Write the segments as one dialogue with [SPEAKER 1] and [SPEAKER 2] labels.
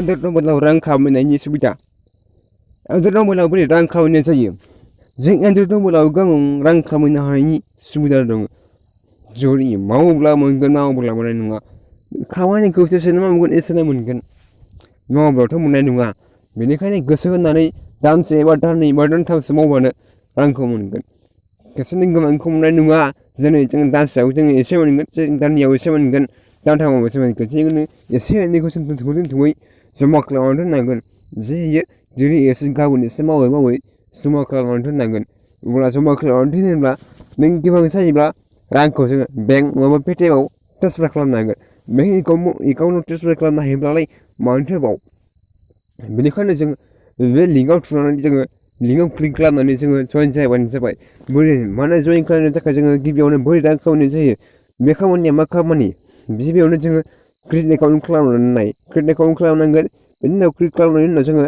[SPEAKER 1] Earned मबाइलाव रां खामायनायनि सुबिदा एंड्रइड मबाइलाव बोरै रां खामायनाय जायो जों एंड्रइड मबाइलाव गोबां रां खामायनो हानायनि सुबिदा दं जुदि मावोब्ला मोनगोन मावाब्ला मोननाय नङा खामानिखौ जेसेनो मावगोन एसेनो मोनगोन मावाब्लाथ' मोननाय नङा बेनिखायनो गोसो होनानै दानसे एबा दाननै एबा दानथामसो मावबानो रांखौ मोनगोन खेबसेनो गोबांखौ मोननाय नङा जेरै जों दानसेयाव जोङो एसे मोनगोन जों दाननैयाव एसे मोनगोन दानथामाव एसे मोनगोन जोङो एसे एनैखौ जों दोनथुमै जमा खालामनानै दोननांगोन जे होयो दिनै एसे गाबोन एसे मावै जमा खालामनानै दोननांगोन अब्ला जमा खालामनानै दोनोब्ला नों गोबां जायोब्ला रांखौ जोङो बेंक नङाबा पेटिएमआव ट्रेन्सफार खालामनो हागोन बे एकाउन्टाव ट्रेन्सफार खालामनो हायोब्लालाय मानोथो बाव बेनिखायनो जों बे लिंकआव थुनानै जोङो लिंकआव क्लिक खालामनानै जोङो जइन जाबानो जाबाय बोरै माने जइन खालामनो थाखाय जोङो गिबियावनो बोरै रां खामायनाय जायो बे खामानिया मा खामानि गिबियावनो जोङो क्रिएट एकाउन्ट खालामनानै क्रिएट एकाउन्ट खालामनांगोन बेनि उनाव क्लिक खालामनायनि उनाव जोङो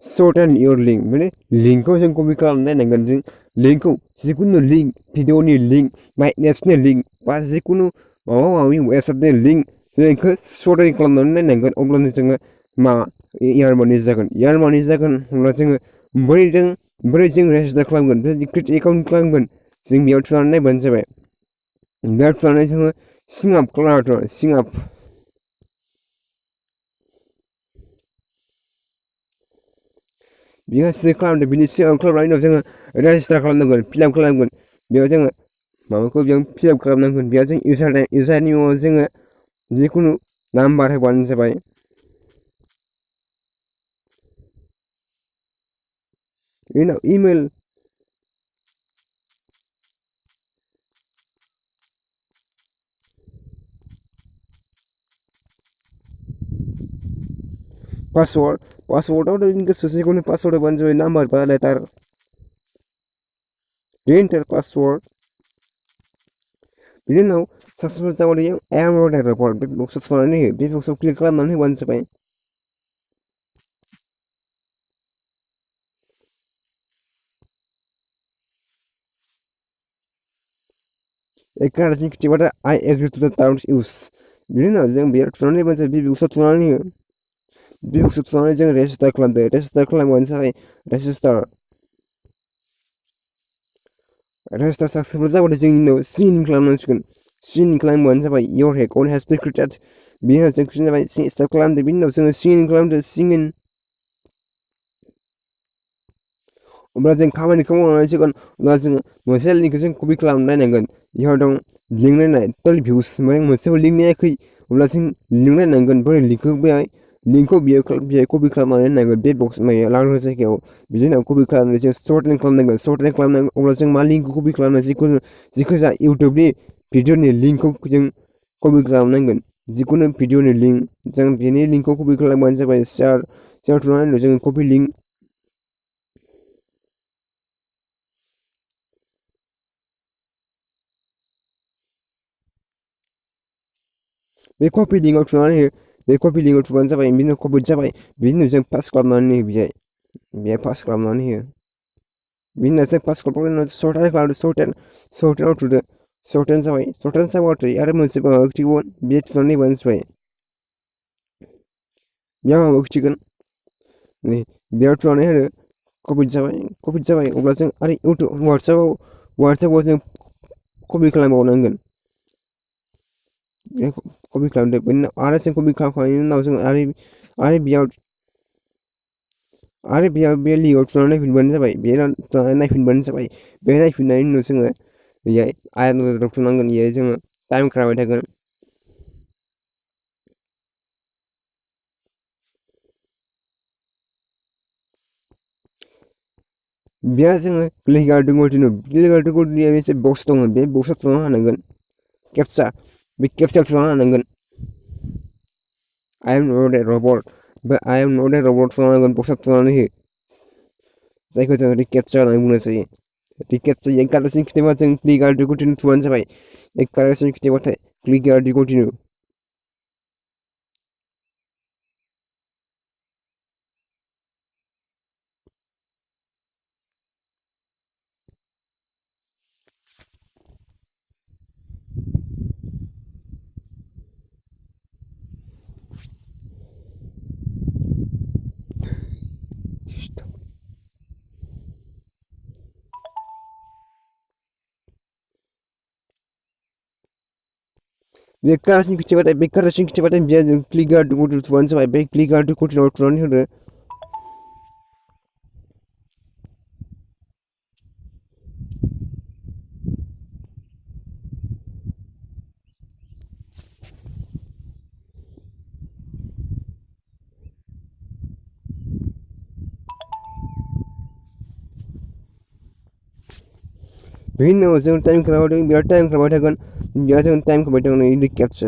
[SPEAKER 1] शर्टेन योर लिंक माने लिंकखौ जों कपि खालामनानै नायनांगोन जों लिंकखौ जिखुनु लिंक भिडिअनि लिंक माइ एप्सनि लिंक बा जिखुनु माबा माबि वेबसाइटनि लिंक जों बेखौ शर्टेन खालामनानै नायनांगोन अब्लानो जोङो मा इयार मानि जागोन अब्ला जोङो बोरै जों रेजिस्टार खालामगोन क्रिएट एकाउन्ट खालामगोन जों बेयाव थुनानै नायबानो जाबाय बेयाव थुनानै जोङो सिं आप खालामनांगौ सिं आप बियो सिलेक्ट खालामदों बिनि सिगाङाव खालामनायनि उनाव जोङो रेजिस्टार खालामनांगोन फिलआप खालामगोन बेयाव जोङो माबाखौ बेयाव फिलआप खालामनांगोन बेयाव जों इउजारनि उनाव जोङो जिखुनु नाम्बार होबानो जाबाय बेनि उनाव इमेल पासवर्डआव नोंनि गोसो जिखुनु पासवर्ड होबानो जाबाय नाम्बार बा लेटार एन्टार पासवर्ड बिनि उनाव साक्सेसफुल जाबाथाय आइ एम नट ए रबट बे बक्सआव थुनानै हो बे बक्सआव क्लिक खालामनानै होबानो जाबाय एकाउन्टनि खिथिबाथाय आइ एग्री टु द टार्म्स इउज बिनि उनाव जों बेयाव थुनानै होबानो जाबाय बे बक्सआव थुनानै हो बे बक्सआव थुनानै जों रेजिस्टार खालामदो रेजिस्टार खालामबानो जाबाय रेजिस्टार साक्सेसफुल जाबाथाय जोंनि उनाव सिन खालामनांसिगोन सिन खालामबानो जाबाय your account has been created बिनि उनाव जों जाबाय स्टार्ट खालामदो बिनि उनाव जोङो सिन खालामदो सिन अब्ला जों खामानिखौ मावनानै सिगोन अब्ला जोङो मोनसे लिंकखौ जों कपि खालामनानै नायनांगोन इयाव दं लिंक नायनाय टुवेल्भ भिउस माने मोनसेबो लिंक नायाखै अब्ला जों लिंक नायनांगोन बै लिंकखौ बेयाव कपि खालामनानै नायनांगोन बे बक्स लांदां जायगायाव बिनि उनाव कपि खालामनानै जों शर्टेन खालामनांगोन अब्ला जों मा लिंकखौ कपि खालामनो जिखुनु जा इउटुबनि भिडिअनि लिंकखौ जों कपि खालामनांगोन जिखुनु भिडिअनि लिंक जों बेनि लिंकखौ कपि खालामबानो जाबाय शेयार थुनानै जों कपि लिंक बे कपि लिंकआव थुनानै हो बे कपि लिंकआव थुबानो जाबाय बिनि उनाव कपि जाबाय बिनि उनाव जों पास खालामनानै हो बेहाय पास खालामनानै हो बिनि उनाव जों पास खालामनायनि उनाव शर्टेन खालामदो शर्टेनाव थुदो शर्टेन जाबाय शर्टेन जाबाथाय आरो मोनसे माबा खिथिबावगोन बे थुनानै होबानो जाबाय बेयाव माबा खिथिगोन नै बेयाव थुनानै होदो कपि जाबाय अब्ला जों आरो इउटुब वाट्सएपआव जों कपि खालामबावनांगोन कपि खालामदो बेनि उनाव आरो जों कपि खालामखांनायनि उनाव जों आरो बेयाव बे लिंकआव थुनानै नायफिनबानो जाबाय बे थुनानै नायफिनबानो जाबाय बे नायफिननायनि उनाव जोङो बेहाय आयरन थुनांगोन बेहाय जोङो टाइम खारबाय थागोन बेयाव जोङो क्लिक टु कन्टिनिउ मोनसे बक्स दङ बे बक्सआव थुना होनांगोन केपचा बे केपचायाव थुना होनांगोन I am not a robot थुना होनांगोन बक्सआव थुनानै हो जायखौ जों रिकेपचा होननानै बुंनाय जायो रिकेपचा एक कारेक्टसिन खिथाबा जों क्लिक टु कन्टिनिउ थुबानो जाबाय एक कारेक्टसिन खिथाबाथाय क्लिक टु कन्टिनिउ बे कारासिन खिथिबाथाय बेयो जों क्लिक गार्डखौ थुबानो जाबाय बे क्लिक गार्डखौ थुनानै होदो बेनि उनाव जों टाइम खालामदों बिराद टाइम खालामबाय थागोन बिराद जों टाइम खालामबाय थागोन इदिट केप्चा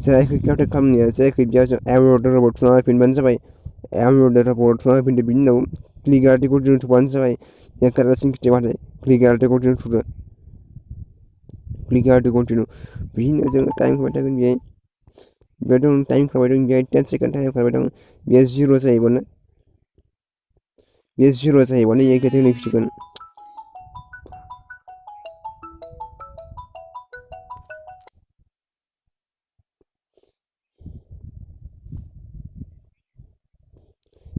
[SPEAKER 1] जायखौ केप्चा खालामनाया जायखौ बियाव जों एरर रबट थुना होफिनबानो जाबाय एरर रबट थुना होफिनदो बिनि उनाव क्लिक गार्डखौ थुबानो जाबाय बे कारासिन खिथिबाथाय क्लिक गार्डखौ थुदो क्लिक गार्ड कन्टिन्यू बिनि उनाव जों टाइम खालामबाय थागोन बेयाव दं टाइम खालामबाय दं बेयाव 10 सेकेन्ड टाइम खालामबाय दं बेयाव 0 जाहैबानो बे 0 जाहैबानो ये केटेगरि लिंसिगोन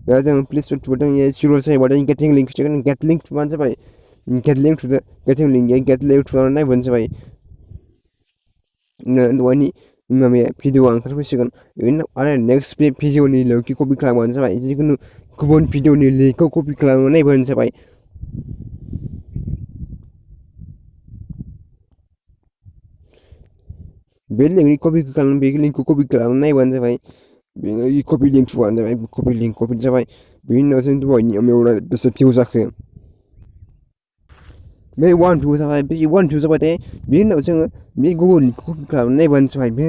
[SPEAKER 1] दा जों प्लिज थुबाथाय ये 0 जाहैबाथाय गेटिं लिंक खिथिगोन गेट लिंक थुबानो जाबाय गेट लिंक थुदो गेटिं लिंक गेट लिंक थुनानै नायबानो जाबाय दहायनि माबाया भिडिअआ ओंखारफैसिगोन बेनि उनाव आरो नेक्स्ट बे भिडिअनि लिंकखौ कपि खालामबानो जाबाय जिखुनु गुबुन भिडिअनि लिंकखौ कपि खालामनानै नायबानो जाबाय बे लिंकनि लिंकखौ कपि खालामनानै नायबानो जाबाय बेनो कपि लिंक थुबानो जाबाय कपि लिंक कपि जाबाय बेनि उनाव जों दहायनि मेवला बेसे भिउ जाखो बे 1 भिउ जाबाय बे 1 भिउ जाबाथाय बेनि उनाव जोङो बे गुबुन लिंकखौ कपि खालामनानै नायबानो जाबाय बे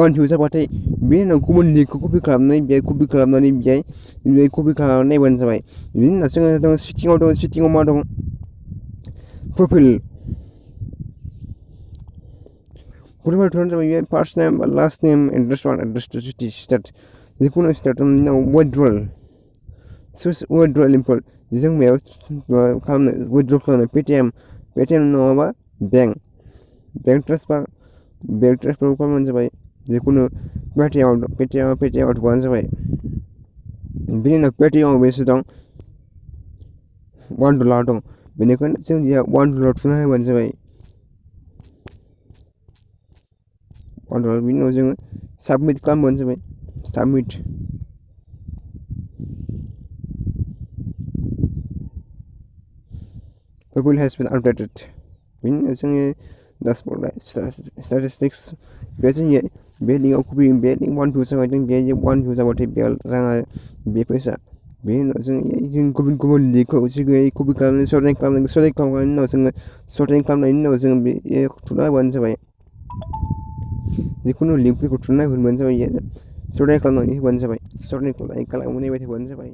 [SPEAKER 1] 1 भिउ जाबाथाय बेनि उनाव गुबुन लिंकखौ कपि खालामनानै बेहाय कपि खालामनानै बेहाय कपि खालामनानै नायबानो जाबाय बेनि उनाव जोङो दं सिटिंआव मा दं प्रफाइल थुनानै जाबाय फार्स्ट नेम लास्ट नेम एड्रेस टु सिटि स्टेट जिखुनु स्टेट उनाव विथड्रल इम्पल जों मायाव खालामनो विथड्र खालामनो पेटिएम नङाबा बेंक ट्रेन्सफार खालामबानो जाबाय जिखुनु पेटिएमआव थुबानो जाबाय बेनि उनाव पेटिएमआव बेसे दं $1 दं बेनिखायनो जों $1 थुना होबानो जाबाय $1 बिनि उनाव जोङो साबमिट खालामबानो जाबाय submit Purple has been updated. बेनि उनाव जोङो डासबर्ड स्टेटिस्टिक्स बे जोंनि बे लिंकआव कपि बे लिंक 1 भिउ जाबाय बे 1 भिउ जाबाथाय बे राङा बे फैसा बेनि उनाव जों गुबुन लिंकखौ सिगाङै कपि खालामनानै सर्टिं खालामनायनि उनाव जोङो सर्टिं खालामनायनि उनाव जोङो बे थुना होबानो जाबाय जिखुनु लिंकफोरखौ थुना होबानो जाबाय सर्टिं खालामनानै होबानो जाबाय सर्टिं खालामनानै होबानो जाबाय